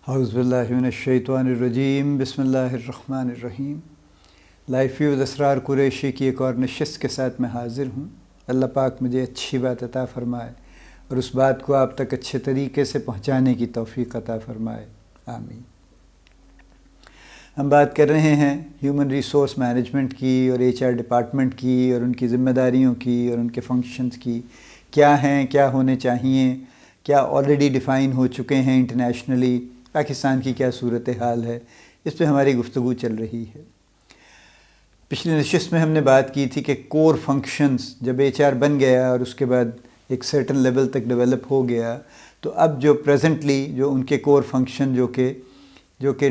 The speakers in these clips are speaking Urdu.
اعوذ باللہ من الشیطان الرجیم، بسم اللہ الرحمن الرحیم۔ لائف ویوز اسرار قریشی کی ایک اور نشست کے ساتھ میں حاضر ہوں۔ اللہ پاک مجھے اچھی بات عطا فرمائے اور اس بات کو آپ تک اچھے طریقے سے پہنچانے کی توفیق عطا فرمائے، آمین۔ ہم بات کر رہے ہیں ہیومن ریسورس مینجمنٹ کی اور ایچ آر ڈپارٹمنٹ کی اور ان کی ذمہ داریوں کی اور ان کے فنکشنز کی، کیا ہیں، کیا ہونے چاہیے، کیا آلریڈی ڈیفائن ہو چکے ہیں انٹرنیشنلی، پاکستان کی کیا صورتحال ہے، اس پہ ہماری گفتگو چل رہی ہے۔ پچھلی نشست میں ہم نے بات کی تھی کہ کور فنکشنز جب ایچ آر بن گیا اور اس کے بعد ایک سرٹن لیول تک ڈیولپ ہو گیا، تو اب جو پریزنٹلی جو ان کے کور فنکشن جو کہ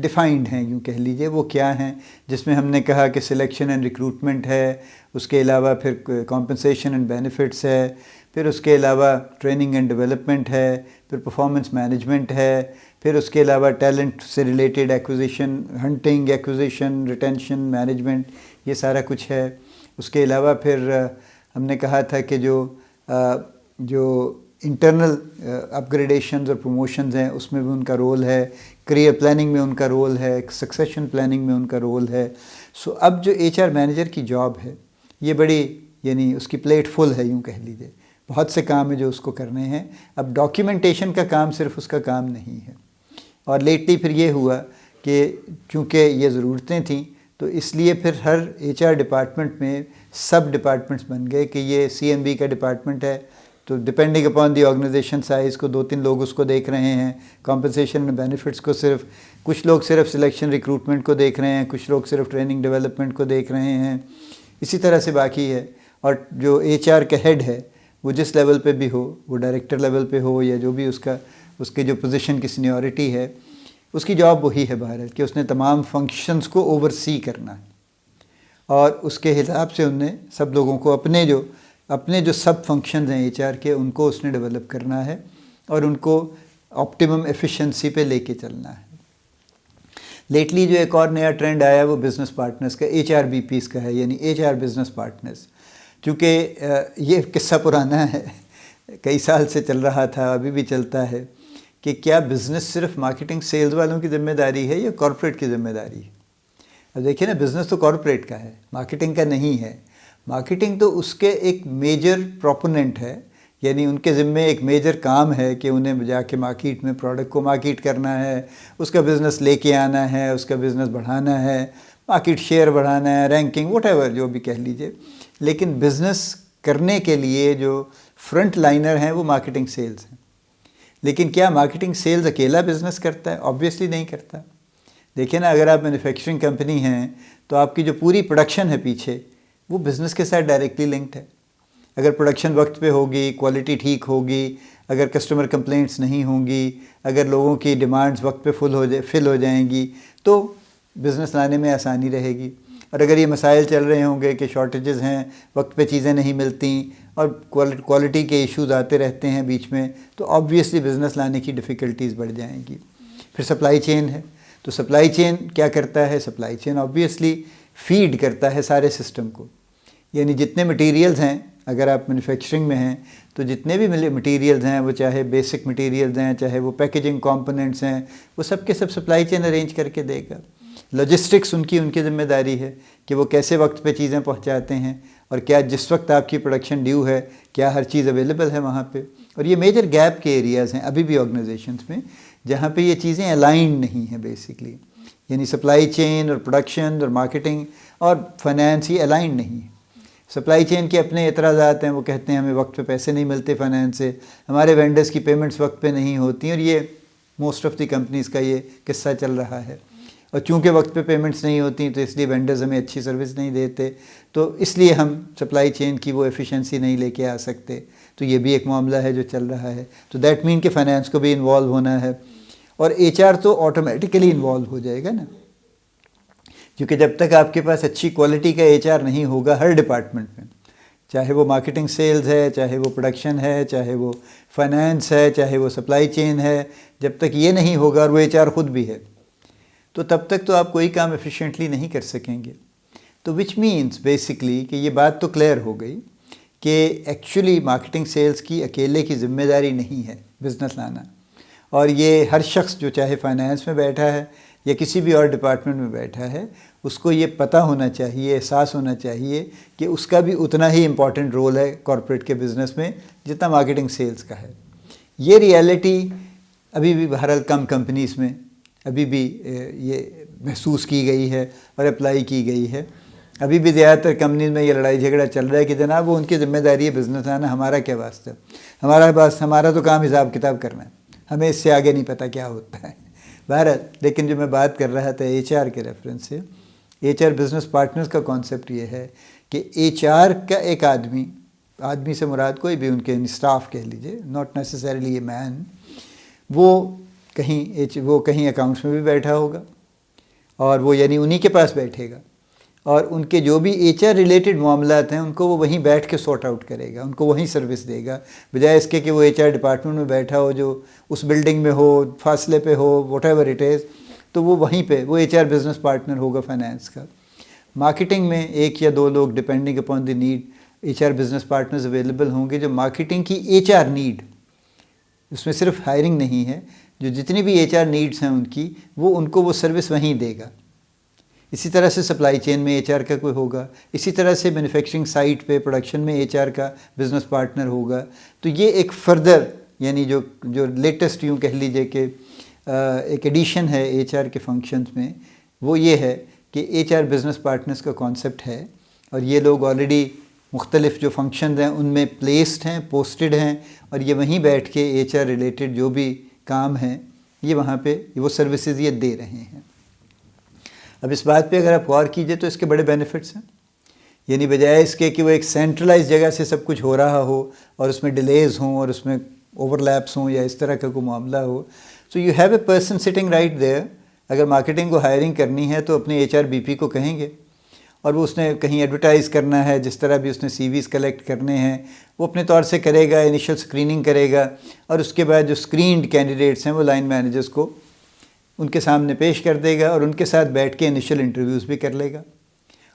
ڈیفائنڈ ہیں، یوں کہہ لیجئے، وہ کیا ہیں، جس میں ہم نے کہا کہ سلیکشن اینڈ ریکروٹمنٹ ہے، اس کے علاوہ پھر کمپنسیشن اینڈ بینیفٹس ہے، پھر اس کے علاوہ ٹریننگ اینڈ ڈیولپمنٹ ہے، پھر پرفارمنس مینجمنٹ ہے، پھر اس کے علاوہ ٹیلنٹ سے related acquisition, hunting, acquisition, retention, management, یہ سارا کچھ ہے۔ اس کے علاوہ پھر ہم نے کہا تھا کہ جو انٹرنل اپ گریڈیشنز اور پروموشنز ہیں، اس میں بھی ان کا رول ہے، کریئر پلاننگ میں ان کا رول ہے، سکسیشن پلاننگ میں ان کا رول ہے۔ سو اب جو ایچ آر مینیجر کی جاب ہے، یہ بڑی، یعنی اس کی پلیٹ فل ہے، یوں کہہ لیجیے، بہت سے کام ہیں جو اس کو کرنے ہیں۔ اب ڈاکیومنٹیشن کا کام صرف اس کا کام نہیں ہے، اور لیٹلی پھر یہ ہوا کہ چونکہ یہ ضرورتیں تھیں تو اس لیے پھر ہر ایچ آر ڈپارٹمنٹ میں سب ڈپارٹمنٹس بن گئے کہ یہ سی ایم بی کا ڈپارٹمنٹ ہے، تو depending upon the organization size کو 2-3 لوگ اس کو دیکھ رہے ہیں، کمپنسیشن اینڈ بینیفٹس کو کچھ لوگ صرف سلیکشن ریکروٹمنٹ کو دیکھ رہے ہیں، کچھ لوگ صرف ٹریننگ ڈیولپمنٹ کو دیکھ رہے ہیں، اسی طرح سے باقی ہے۔ اور جو ایچ آر کا ہیڈ ہے وہ جس لیول پہ بھی ہو، وہ ڈائریکٹر لیول پہ ہو یا جو بھی اس کے جو پوزیشن کی سینیورٹی ہے، اس کی جاب وہی ہے بہرحال کہ اس نے تمام فنکشنز کو اوور سی کرنا ہے، اور اس کے حساب سے ان نے سب لوگوں کو اپنے جو سب فنکشنز ہیں ایچ آر کے، ان کو اس نے ڈیولپ کرنا ہے اور ان کو آپٹیمم ایفیشنسی پہ لے کے چلنا ہے۔ لیٹلی جو ایک اور نیا ٹرینڈ آیا وہ بزنس پارٹنرز کا، ایچ آر بی پیز کا ہے، یعنی ایچ آر بزنس پارٹنرز۔ چونکہ یہ قصہ پرانا ہے، کئی سال سے چل رہا تھا، ابھی بھی چلتا ہے، کہ کیا بزنس صرف مارکیٹنگ سیلز والوں کی ذمہ داری ہے یا کارپوریٹ کی ذمہ داری ہے؟ اب دیکھیں نا، بزنس تو کارپوریٹ کا ہے، مارکیٹنگ کا نہیں ہے۔ مارکیٹنگ تو اس کے ایک میجر پروپوننٹ ہے، یعنی ان کے ذمے ایک میجر کام ہے کہ انہیں جا کے مارکیٹ میں پروڈکٹ کو مارکیٹ کرنا ہے، اس کا بزنس لے کے آنا ہے، اس کا بزنس بڑھانا ہے، مارکیٹ شیئر بڑھانا ہے، رینکنگ، واٹ ایور جو بھی کہہ لیجئے۔ لیکن بزنس کرنے کے لیے جو فرنٹ لائنر ہیں وہ مارکیٹنگ سیلز ہیں۔ لیکن کیا مارکیٹنگ سیلز اکیلا بزنس کرتا ہے؟ آبویسلی نہیں کرتا۔ دیکھیں نا، اگر آپ مینوفیکچرنگ کمپنی ہیں تو آپ کی جو پوری پروڈکشن ہے پیچھے، وہ بزنس کے ساتھ ڈائریکٹلی لنکڈ ہے۔ اگر پروڈکشن وقت پہ ہوگی، کوالٹی ٹھیک ہوگی، اگر کسٹمر کمپلینٹس نہیں ہوں گی، اگر لوگوں کی ڈیمانڈز وقت پہ فل ہو جائیں گی، تو بزنس لانے میں آسانی رہے گی۔ اور اگر یہ مسائل چل رہے ہوں گے کہ شارٹیجز ہیں، وقت پہ چیزیں نہیں ملتی اور کوالٹی کے ایشوز آتے رہتے ہیں بیچ میں، تو آبویسلی بزنس لانے کی ڈیفیکلٹیز بڑھ جائیں گی۔ پھر سپلائی چین ہے، تو سپلائی چین کیا کرتا ہے؟ سپلائی چین آبویسلی فیڈ کرتا ہے سارے سسٹم کو، یعنی جتنے مٹیریلز ہیں، اگر آپ مینوفیکچرنگ میں ہیں تو جتنے بھی مٹیریلز ہیں، وہ چاہے بیسک مٹیریلز ہیں، چاہے وہ پیکیجنگ کمپوننٹس ہیں، وہ سب کے سب سپلائی چین ارینج کر کے دے گا۔ لاجسٹکس ان کی ذمہ داری ہے کہ وہ کیسے وقت پہ چیزیں پہنچاتے ہیں، اور کیا جس وقت آپ کی پروڈکشن ڈیو ہے کیا ہر چیز اویلیبل ہے وہاں پہ۔ اور یہ میجر گیپ کے ایریاز ہیں ابھی بھی آرگنائزیشنز میں، جہاں پہ یہ چیزیں الائنڈ نہیں ہیں بیسکلی، یعنی سپلائی چین اور پروڈکشن اور مارکیٹنگ اور فائنانس یہ الائنڈ نہیں ہے۔ سپلائی چین کے اپنے اعتراضات ہیں، وہ کہتے ہیں ہمیں وقت پہ پیسے نہیں ملتے فائنانس سے، ہمارے وینڈرز کی پیمنٹس وقت پہ نہیں ہوتی، اور یہ موسٹ آف دی کمپنیز کا یہ قصہ چل رہا ہے۔ اور چونکہ وقت پہ پیمنٹس نہیں ہوتی تو اس لیے وینڈرز ہمیں اچھی سروس نہیں دیتے، تو اس لیے ہم سپلائی چین کی وہ ایفیشنسی نہیں لے کے آ سکتے۔ تو یہ بھی ایک معاملہ ہے جو چل رہا ہے۔ تو دیٹ مین کہ فائنانس کو بھی انوالو ہونا ہے، اور ایچ آر تو آٹومیٹیکلی انوالو ہو جائے گا نا، کیونکہ جب تک آپ کے پاس اچھی کوالٹی کا ایچ آر نہیں ہوگا ہر ڈپارٹمنٹ میں، چاہے وہ مارکیٹنگ سیلز ہے، چاہے وہ پروڈکشن ہے، چاہے وہ فائنانس ہے، چاہے وہ سپلائی چین ہے، جب تک یہ نہیں ہوگا، اور وہ ایچ آر خود بھی ہے، تو تب تک تو آپ کوئی کام ایفیشینٹلی نہیں کر سکیں گے۔ تو وچ مینس بیسکلی کہ یہ بات تو کلیئر ہو گئی کہ ایکچولی مارکیٹنگ سیلز کی اکیلے کی ذمہ داری نہیں ہے بزنس لانا، اور یہ ہر شخص جو چاہے فائنانس میں بیٹھا ہے یا کسی بھی اور ڈپارٹمنٹ میں بیٹھا ہے اس کو یہ پتہ ہونا چاہیے، احساس ہونا چاہیے کہ اس کا بھی اتنا ہی امپورٹنٹ رول ہے کارپوریٹ کے بزنس میں جتنا مارکیٹنگ سیلز کا ہے۔ یہ ریئلٹی ابھی بھی بہرحال کم کمپنیز میں ابھی بھی یہ محسوس کی گئی ہے اور اپلائی کی گئی ہے۔ ابھی بھی زیادہ تر کمپنیز میں یہ لڑائی جھگڑا چل رہا ہے کہ جناب وہ ان کی ذمہ داری ہے بزنس آنا، ہمارا کیا واسطہ، ہمارا تو کام حساب کتاب کرنا ہے، ہمیں اس سے آگے نہیں پتہ کیا ہوتا ہے۔ بہرحال لیکن جو میں بات کر رہا تھا ایچ آر کے ریفرنس سے، ایچ آر بزنس پارٹنرز کا کانسیپٹ یہ ہے کہ ایچ آر کا ایک آدمی سے مراد کوئی بھی ان کے اسٹاف کہہ لیجئے، ناٹ نیسیسریلی اے مین، وہ کہیں اکاؤنٹس میں بھی بیٹھا ہوگا اور وہ یعنی انہی کے پاس بیٹھے گا اور ان کے جو بھی ایچ آر ریلیٹڈ معاملات ہیں ان کو وہ وہیں بیٹھ کے سارٹ آؤٹ کرے گا، ان کو وہیں سروس دے گا، بجائے اس کے کہ وہ ایچ آر ڈپارٹمنٹ میں بیٹھا ہو جو اس بلڈنگ میں ہو، فاصلے پہ ہو، واٹ ایور اٹ از، تو وہ وہیں پہ وہ ایچ آر بزنس پارٹنر ہوگا فائنانس کا۔ مارکیٹنگ میں ایک یا دو لوگ depending upon the need H R business partners available ہوں گے جو مارکیٹنگ کی ایچ آر نیڈ، اس میں صرف ہائرنگ نہیں ہے، جو جتنی بھی ایچ آر نیڈز ہیں ان کی ان کو وہ سروس وہیں دے گا۔ اسی طرح سے سپلائی چین میں ایچ آر کا کوئی ہوگا، اسی طرح سے مینوفیکچرنگ سائٹ پہ پروڈکشن میں ایچ آر کا بزنس پارٹنر ہوگا۔ تو یہ ایک فردر یعنی جو لیٹسٹ یوں کہہ لیجئے کہ ایک ایڈیشن ہے ایچ آر کے فنکشنز میں، وہ یہ ہے کہ ایچ آر بزنس پارٹنرز کا کانسیپٹ ہے اور یہ لوگ آلریڈی مختلف جو فنکشنز ہیں ان میں پلیسڈ ہیں، پوسٹڈ ہیں اور یہ وہیں بیٹھ کے ایچ آر ریلیٹڈ جو بھی کام ہیں یہ وہاں پہ وہ سروسز یہ دے رہے ہیں۔ اب اس بات پہ اگر آپ غور کیجئے تو اس کے بڑے بینیفٹس ہیں، یعنی بجائے اس کے کہ وہ ایک سینٹرلائز جگہ سے سب کچھ ہو رہا ہو اور اس میں ڈیلیز ہوں اور اس میں اوور لیپس ہوں یا اس طرح کا کوئی معاملہ ہو، so you have a person sitting right there. اگر مارکیٹنگ کو ہائرنگ کرنی ہے تو اپنے ایچ آر بی پی کو کہیں گے اور وہ اس نے کہیں ایڈورٹائز کرنا ہے، جس طرح بھی اس نے سی ویز کلیکٹ کرنے ہیں وہ اپنے طور سے کرے گا، انیشل سکریننگ کرے گا اور اس کے بعد جو سکرینڈ کینڈیڈیٹس ہیں وہ لائن مینیجرز کو ان کے سامنے پیش کر دے گا اور ان کے ساتھ بیٹھ کے انیشل انٹرویوز بھی کر لے گا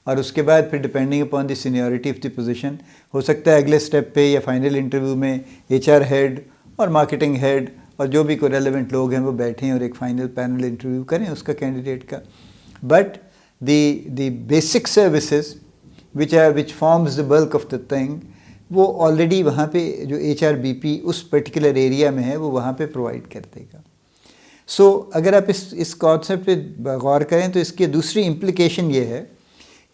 اور اس کے بعد پھر depending upon the seniority of the position ہو سکتا ہے اگلے سٹیپ پہ یا فائنل انٹرویو میں ایچ آر ہیڈ اور مارکیٹنگ ہیڈ اور جو بھی کوئی ریلیونٹ لوگ ہیں وہ بیٹھیں اور ایک فائنل پینل انٹرویو کریں اس کا کینڈیڈیٹ کا۔ But the basic services which forms the bulk of the thing وہ آلریڈی وہاں پہ جو ایچ آر بی پی اس پرٹیکولر ایریا میں ہے وہ وہاں پہ پرووائڈ کر دے گا۔ سو اگر آپ اس کانسیپٹ پہ غور کریں تو اس کی دوسری امپلیکیشن یہ ہے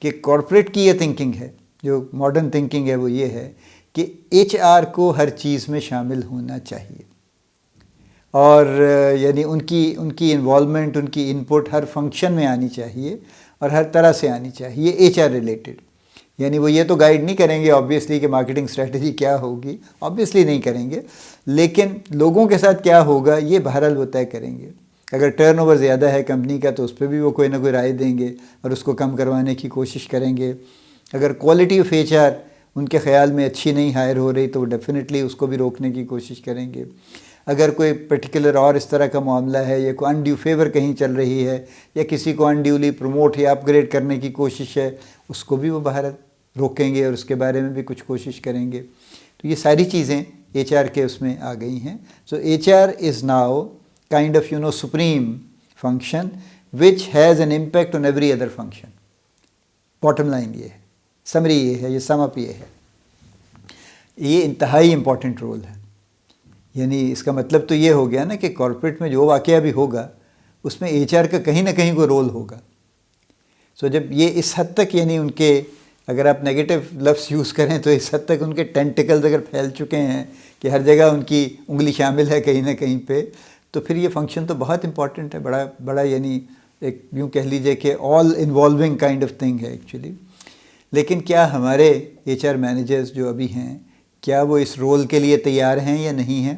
کہ کارپوریٹ کی یہ تھنکنگ ہے، جو ماڈرن تھنکنگ ہے وہ یہ ہے کہ ایچ آر کو ہر چیز میں شامل ہونا چاہیے اور یعنی ان کی انوالومنٹ، ان کی انپٹ ہر فنکشن میں آنی چاہیے اور ہر طرح سے آنی چاہیے ایچ آر ریلیٹڈ۔ یعنی وہ یہ تو گائیڈ نہیں کریں گے آبویسلی کہ مارکیٹنگ اسٹریٹجی کیا ہوگی، آبویسلی نہیں کریں گے، لیکن لوگوں کے ساتھ کیا ہوگا یہ بہرحال وہ طے کریں گے۔ اگر ٹرن اوور زیادہ ہے کمپنی کا تو اس پہ بھی وہ کوئی نہ کوئی رائے دیں گے اور اس کو کم کروانے کی کوشش کریں گے۔ اگر کوالٹی آف ایچ آر ان کے خیال میں اچھی نہیں ہائر ہو رہی تو وہ ڈیفینیٹلی اس کو بھی روکنے کی کوشش کریں گے۔ اگر کوئی پرٹیکولر اور اس طرح کا معاملہ ہے یا کوئی انڈیو فیور کہیں چل رہی ہے یا کسی کو انڈیولی پروموٹ یا اپ گریڈ کرنے کی کوشش ہے اس کو بھی وہ بہرحال روکیں گے اور اس کے بارے میں بھی کچھ کوشش کریں گے۔ تو یہ ساری چیزیں ایچ آر کے اس میں آ گئی ہیں۔ So H R is now kind of supreme function which has an impact on every other function. Bottom line یہ ہے، سمری یہ ہے، یہ سم اپ یہ ہے، یہ انتہائی امپورٹنٹ رول ہے۔ یعنی اس کا مطلب تو یہ ہو گیا نا کہ کارپوریٹ میں جو واقعہ بھی ہوگا اس میں ایچ آر کا کہیں نہ کہیں کوئی رول ہوگا۔ سو جب یہ اس حد تک یعنی ان کے اگر آپ نیگیٹو لفظ یوز کریں تو اس حد تک ان کے ٹینٹیکلز اگر پھیل چکے ہیں کہ ہر جگہ ان کی انگلی شامل ہے کہیں نہ کہیں پہ، تو پھر یہ فنکشن تو بہت امپورٹنٹ ہے، بڑا یعنی ایک یوں کہہ لیجئے کہ آل انوالونگ کائنڈ آف تھنگ ہے ایکچولی۔ لیکن کیا ہمارے ایچ آر مینیجرز جو ابھی ہیں کیا وہ اس رول کے لیے تیار ہیں یا نہیں ہیں،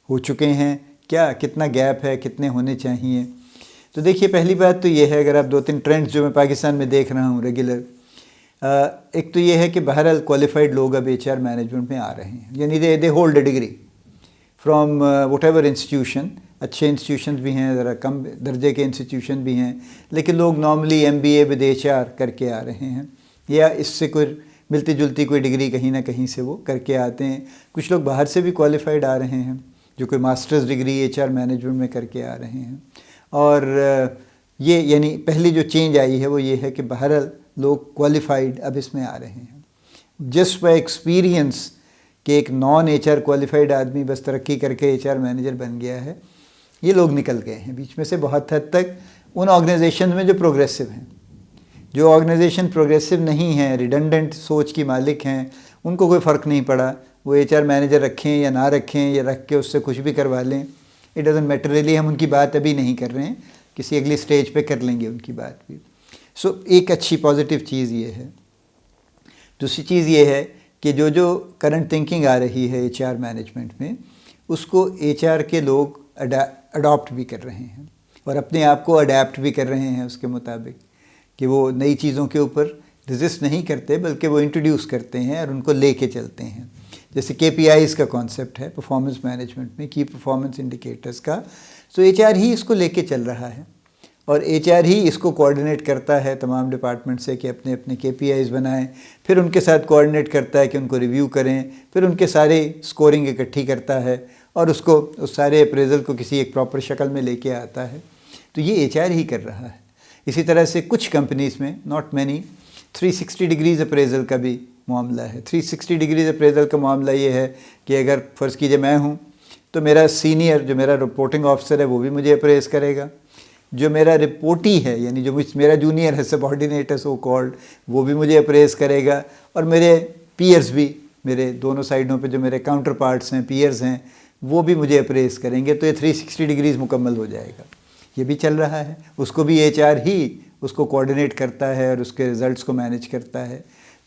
ہو چکے ہیں، کیا کتنا گیپ ہے، کتنے ہونے چاہیے؟ تو دیکھیے پہلی بات تو یہ ہے، اگر آپ 2-3 ٹرینڈز جو میں پاکستان میں دیکھ رہا ہوں ریگولر، ایک تو یہ ہے کہ بہرحال کوالیفائڈ لوگ اب ایچ آر مینجمنٹ میں آ رہے ہیں، یعنی they hold a degree from what ever institution. اچھے انسٹیٹیوشنز بھی ہیں، ذرا کم درجے کے انسٹیٹیوشن بھی ہیں، لیکن لوگ normally M B A with H R کر کے آ رہے ہیں یا اس سے کوئی ملتی جلتی کوئی ڈگری کہیں نہ کہیں سے وہ کر کے آتے ہیں۔ کچھ لوگ باہر سے بھی کوالیفائڈ آ رہے ہیں، جو کوئی ماسٹرز ڈگری HR مینجمنٹ میں کر کے آ رہے ہیں. اور یہ یعنی پہلی جو چینج آئی ہے وہ یہ ہے کہ بہرحال لوگ کوالیفائڈ اب اس میں آ رہے ہیں. جسٹ بائی ایکسپیرینس کہ ایک نان HR کوالیفائڈ آدمی بس ترقی کر کے HR مینیجر بن گیا ہے، یہ لوگ نکل گئے ہیں بیچ میں سے بہت حد تک ان آرگنائزیشن میں جو پروگریسو ہیں. جو آرگنائزیشن پروگریسو نہیں ہیں، ریڈنڈنٹ سوچ کی مالک ہیں، ان کو کوئی فرق نہیں پڑا وہ HR مینیجر رکھیں یا نہ رکھیں یا رکھ کے اس سے کچھ بھی کروا لیں. It doesn't matter really. ہم ان کی بات ابھی نہیں کر رہے ہیں، کسی اگلی سٹیج پہ کر لیں گے ان کی بات بھی. سو ایک اچھی پازیٹیو چیز یہ ہے. دوسری چیز یہ ہے کہ جو کرنٹ تھنکنگ آ رہی ہے HR مینجمنٹ میں، اس کو HR کے لوگ اڈاپٹ بھی کر رہے ہیں اور اپنے آپ کو اڈیپٹ بھی کر رہے ہیں اس کے مطابق، کہ وہ نئی چیزوں کے اوپر رزسٹ نہیں کرتے بلکہ وہ انٹروڈیوس کرتے ہیں اور ان کو لے کے چلتے ہیں. جیسے KPIs کا کانسیپٹ ہے پرفارمنس مینجمنٹ میں، کی پرفارمنس انڈیکیٹرز کا. سو HR ہی اس کو لے کے چل رہا ہے اور HR ہی اس کو کوآرڈینیٹ کرتا ہے تمام ڈپارٹمنٹ سے کہ اپنے اپنے KPIs بنائیں، پھر ان کے ساتھ کوآرڈینیٹ کرتا ہے کہ ان کو ریویو کریں، پھر ان کے سارے سکورنگ اکٹھی کرتا ہے اور اس کو اس سارے اپریزل کو کسی ایک پراپر شکل میں لے کے آتا ہے. تو یہ HR ہی کر رہا ہے. اسی طرح سے کچھ کمپنیز میں، ناٹ مینی، 360 ڈگریز اپریزل کا بھی معاملہ ہے. 360 ڈگریز اپریزل کا معاملہ یہ ہے کہ اگر فرض کیجئے میں ہوں تو میرا سینئر جو میرا رپورٹنگ آفیسر ہے وہ بھی مجھے اپریز کرے گا، جو میرا رپورٹی ہے یعنی جو میرا جونیئر ہے سبارڈینیٹ ہے سو کالڈ، وہ بھی مجھے اپریز کرے گا، اور میرے پیئرز بھی، میرے دونوں سائڈوں پہ جو میرے کاؤنٹر پارٹس ہیں، پیئرز ہیں، وہ بھی مجھے اپریز کریں گے. تو یہ 360 ڈگریز مکمل ہو جائے گا. یہ بھی چل رہا ہے. اس کو بھی HR ہی اس کو کوآرڈینیٹ کرتا ہے اور اس کے رزلٹس کو مینیج کرتا ہے.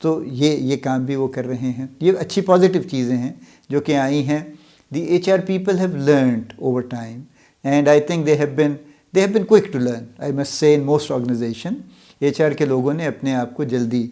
تو یہ کام بھی وہ کر رہے ہیں. یہ اچھی پازیٹیو چیزیں ہیں جو کہ آئی ہیں. دی HR people have learned over time and I think they have been quick to learn. I must say in most organization HR کے لوگوں نے اپنے آپ کو جلدی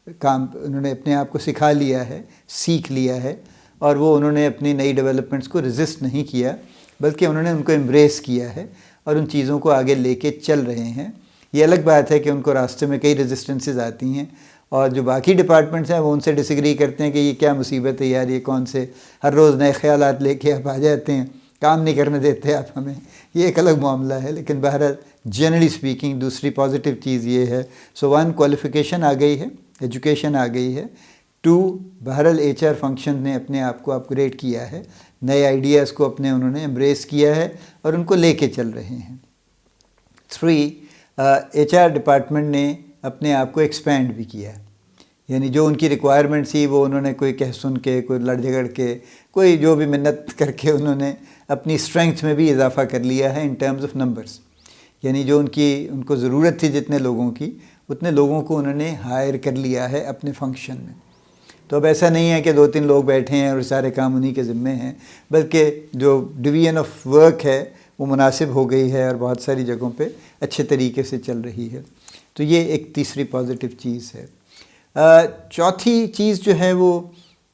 انہوں نے اپنے آپ کو سکھا لیا ہے، سیکھ لیا ہے، اور وہ انہوں نے اپنی نئی ڈیولپمنٹس کو ریزسٹ نہیں کیا بلکہ انہوں نے ان کو ایمبریس کیا ہے اور ان چیزوں کو آگے لے کے چل رہے ہیں. یہ الگ بات ہے کہ ان کو راستے میں کئی ریزسٹنسز آتی ہیں اور جو باقی ڈپارٹمنٹس ہیں وہ ان سے ڈس ایگری کرتے ہیں کہ یہ کیا مصیبت ہے یار، یہ کون سے ہر روز نئے خیالات لے کے آپ آ جاتے ہیں، کام نہیں کرنے دیتے آپ ہمیں. یہ ایک الگ معاملہ ہے. لیکن بہرحال جنرلی اسپیکنگ دوسری پازیٹیو چیز یہ ہے. سو 1 کوالیفیکیشن آ گئی ہے، ایجوکیشن آ گئی ہے. 2 بہرحال HR فنکشن نے اپنے آپ کو اپ گریڈ کیا ہے، نئے آئیڈیاز کو انہوں نے ایمبریس کیا ہے اور ان کو لے کے چل رہے ہیں. 3 HR ڈپارٹمنٹ نے اپنے آپ کو ایکسپینڈ بھی کیا ہے. یعنی جو ان کی ریکوائرمنٹ تھی وہ انہوں نے کوئی کہہ سن کے، کوئی لڑ جھگڑ کے، کوئی جو بھی منت کر کے انہوں نے اپنی اسٹرینگتھ میں بھی اضافہ کر لیا ہے ان ٹرمز آف نمبرز. یعنی جو ان کو ضرورت تھی جتنے لوگوں کی، اتنے لوگوں کو انہوں نے ہائر کر لیا ہے اپنے فنکشن میں. تو اب ایسا نہیں ہے کہ 2-3 لوگ بیٹھے ہیں اور سارے کام انہی کے ذمے ہیں، بلکہ جو ڈویژن آف ورک ہے وہ مناسب ہو گئی ہے اور بہت ساری جگہوں پہ اچھے طریقے سے چل رہی ہے. تو یہ ایک تیسری پازیٹیو چیز ہے. چوتھی چیز جو ہے وہ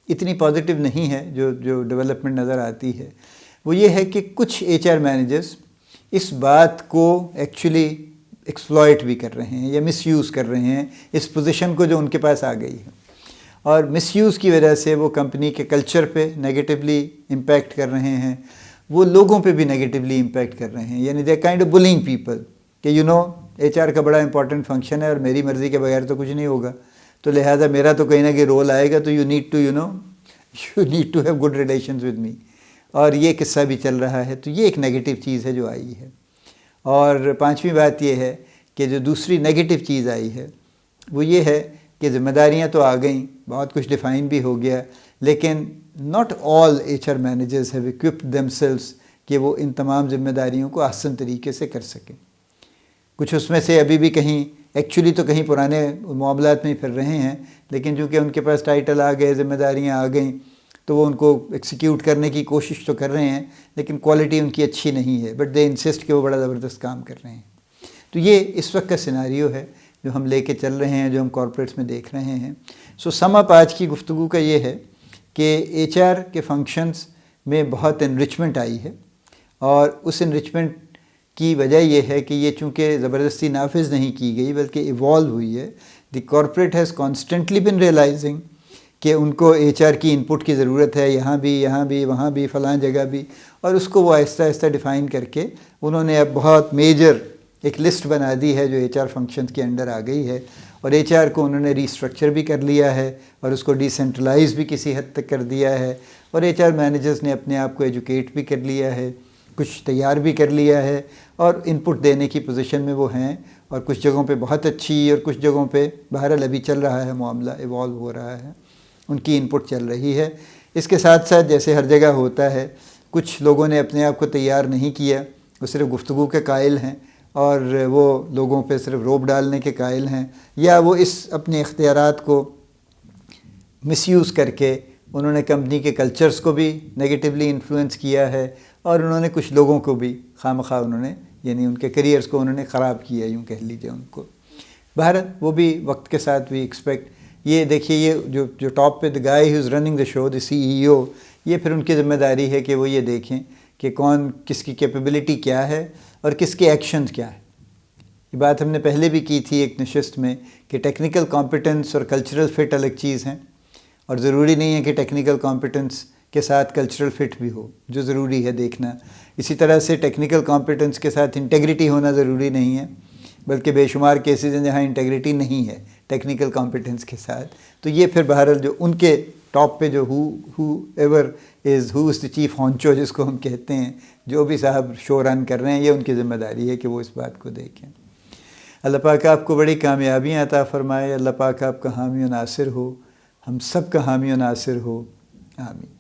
اتنی پازیٹیو نہیں ہے جو ڈیولپمنٹ نظر آتی ہے، وہ یہ ہے کہ کچھ HR مینیجرز اس بات کو ایکچولی ایکسپلائٹ بھی کر رہے ہیں یا مس یوز کر رہے ہیں اس پوزیشن کو جو ان کے پاس آ گئی ہے، اور مس یوز کی وجہ سے وہ کمپنی کے کلچر پہ نیگیٹیولی امپیکٹ کر رہے ہیں، وہ لوگوں پہ بھی نیگیٹیولی امپیکٹ کر رہے ہیں. یعنی they kind of bullying people کہ HR کا بڑا امپورٹنٹ فنکشن ہے اور میری مرضی کے بغیر تو کچھ نہیں ہوگا، تو لہٰذا میرا تو کہیں نہ کہیں رول آئے گا، تو you need to have good relations with me. اور یہ قصہ بھی چل رہا ہے. تو یہ ایک نیگیٹیو چیز ہے جو آئی ہے. اور 5ویں بات یہ ہے کہ جو دوسری نیگیٹیو چیز آئی ہے وہ یہ ہے کہ ذمہ داریاں تو آ گئیں، بہت کچھ ڈیفائن بھی ہو گیا، لیکن not all HR managers have equipped themselves کہ وہ ان تمام ذمہ داریوں کو احسن طریقے سے کر سکیں. کچھ اس میں سے ابھی بھی کہیں ایکچولی تو کہیں پرانے معاملات میں ہی پھر رہے ہیں، لیکن چونکہ ان کے پاس ٹائٹل آ گئے، ذمہ داریاں آ گئیں، تو وہ ان کو ایکسیکیوٹ کرنے کی کوشش تو کر رہے ہیں، لیکن کوالٹی ان کی اچھی نہیں ہے. بٹ دے انسسٹ کہ وہ بڑا زبردست کام کر رہے ہیں. تو یہ اس وقت کا سیناریو ہے جو ہم لے کے چل رہے ہیں، جو ہم کارپوریٹس میں دیکھ رہے ہیں. سو سم اپ آج کی گفتگو کا یہ ہے کہ HR کے فنکشنز میں بہت انرچمنٹ آئی ہے، اور اس انرچمنٹ کی وجہ یہ ہے کہ یہ چونکہ زبردستی نافذ نہیں کی گئی بلکہ ایوالو ہوئی ہے. The corporate has constantly been realising کہ ان کو ایچ آر کی انپٹ کی ضرورت ہے، یہاں بھی وہاں بھی فلاں جگہ بھی، اور اس کو وہ آہستہ آہستہ ڈیفائن کر کے انہوں نے اب بہت میجر ایک لسٹ بنا دی ہے جو ایچ آر فنکشنز کے انڈر آ گئی ہے، اور ایچ آر کو انہوں نے ریسٹرکچر بھی کر لیا ہے اور اس کو ڈی سینٹرلائز بھی کسی حد تک کر دیا ہے، اور ایچ آر مینیجرز نے اپنے آپ کو ایجوکیٹ بھی کر لیا ہے، کچھ تیار بھی کر لیا ہے اور انپٹ دینے کی پوزیشن میں وہ ہیں، اور کچھ جگہوں پہ بہت اچھی اور کچھ جگہوں پہ بہرحال ابھی چل رہا ہے، معاملہ ایوالو ہو رہا ہے، ان کی انپٹ چل رہی ہے۔ اس کے ساتھ ساتھ جیسے ہر جگہ ہوتا ہے، کچھ لوگوں نے اپنے آپ کو تیار نہیں کیا، وہ صرف گفتگو کے قائل ہیں اور وہ لوگوں پہ صرف روب ڈالنے کے قائل ہیں، یا وہ اس اپنے اختیارات کو مس یوز کر کے انہوں نے کمپنی کے کلچرز کو بھی نیگیٹیولی انفلوئنس کیا ہے، اور انہوں نے کچھ لوگوں کو بھی خواہ انہوں نے یعنی ان کے کیریئرز کو انہوں نے خراب کیا، یوں کہہ لیجیے ان کو۔ بہرحال وہ بھی وقت کے ساتھ بھی ایکسپیکٹ، یہ دیکھیے یہ جو ٹاپ پہ دا گائے ہی is running the show, the CEO، یہ پھر ان کی ذمہ داری ہے کہ وہ یہ دیکھیں کہ کون کس کی کیپیبلٹی کیا ہے اور کس کے ایکشنز کیا ہے۔ یہ بات ہم نے پہلے بھی کی تھی ایک نشست میں کہ ٹیکنیکل کمپیٹنس اور کلچرل فٹ الگ چیز ہیں، اور ضروری نہیں ہے کہ ٹیکنیکل کمپیٹنس کے ساتھ کلچرل فٹ بھی ہو، جو ضروری ہے دیکھنا۔ اسی طرح سے ٹیکنیکل کمپیٹنس کے ساتھ انٹیگریٹی ہونا ضروری نہیں ہے، بلکہ بے شمار کیسز ہیں جہاں انٹیگریٹی نہیں ہے ٹیکنیکل کمپیٹنس کے ساتھ، تو یہ پھر بہرحال جو ان کے ٹاپ پہ جو ہو از دی چیف ہونچو جس کو ہم کہتے ہیں، جو بھی صاحب شو رن کر رہے ہیں، یہ ان کی ذمہ داری ہے کہ وہ اس بات کو دیکھیں۔ اللہ پاک آپ کو بڑی کامیابیاں عطا فرمائے، اللہ پاک آپ کا حامی و ناصر ہو، ہم سب کا حامی و ناصر ہو، آمین۔